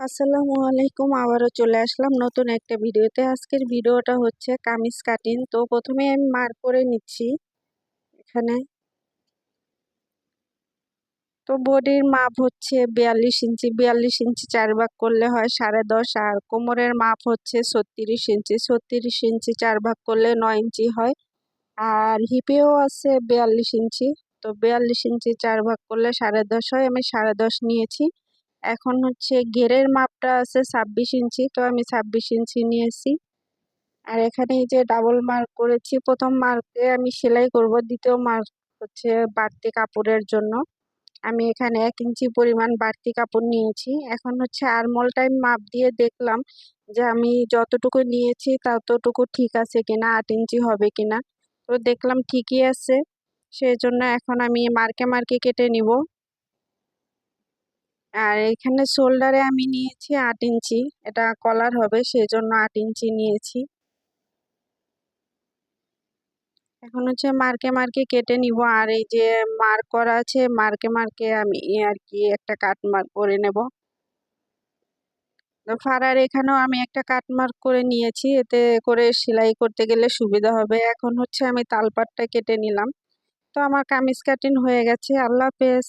আসসালামু আলাইকুম, আবারও চলে আসলাম নতুন একটা ভিডিওতে। আজকের ভিডিওটা হচ্ছে কামিজ কাটিং। তো প্রথমে আমি মার্ক করে নিচ্ছি এখানে। তো বডির মাপ হচ্ছে 42 ইঞ্চি। 42 ইঞ্চি 4 ভাগ করলে হয় 10.5। আর কোমরের মাপ হচ্ছে 36 ইঞ্চি। 36 ইঞ্চি 4 ভাগ করলে 9 ইঞ্চি হয়। আর হিপেও আছে 42 ইঞ্চি। তো 42 ইঞ্চি 4 ভাগ করলে 10.5 হয়। আমি 10.5 নিয়েছি। এখন হচ্ছে ঘেরের মাপটা আছে 26 ইঞ্চি। তো আমি 26 ইঞ্চি নিয়েছি। আর এখানে এই যে ডাবল মার্ক করেছি, প্রথম মার্কে আমি সেলাই করব, দ্বিতীয় মার্ক হচ্ছে বাড়তি কাপড়ের জন্য। আমি এখানে 1 ইঞ্চি পরিমাণ বাড়তি কাপড় নিয়েছি। এখন হচ্ছে আরমোল টাইম মাপ দিয়ে দেখলাম যে আমি যতটুকু নিয়েছি ততটুকু ঠিক আছে কিনা, 8 ইঞ্চি হবে কিনা। তো দেখলাম ঠিকই আছে, সেই জন্য এখন আমি মার্কে মার্কে কেটে নিব। আর এখানে শোল্ডারে আমি নিয়েছি 8 ইঞ্চি, এটা কলার হবে সেই জন্য 8 ইঞ্চি নিয়েছি। এখন হচ্ছে মার্কে মার্কে কেটে নিব। আর এই যে মার্ক করা আছে, মার্কে মার্কে আমি আর কি একটা কাট মার্ক করে নেব। ফাড়ার এখানেও আমি একটা কাট মার্ক করে নিয়েছি, এতে করে সেলাই করতে গেলে সুবিধা হবে। এখন হচ্ছে আমি তালপাটটা কেটে নিলাম। তো আমার কামিজ কাটিং হয়ে গেছে। আল্লাহ হাফেজ।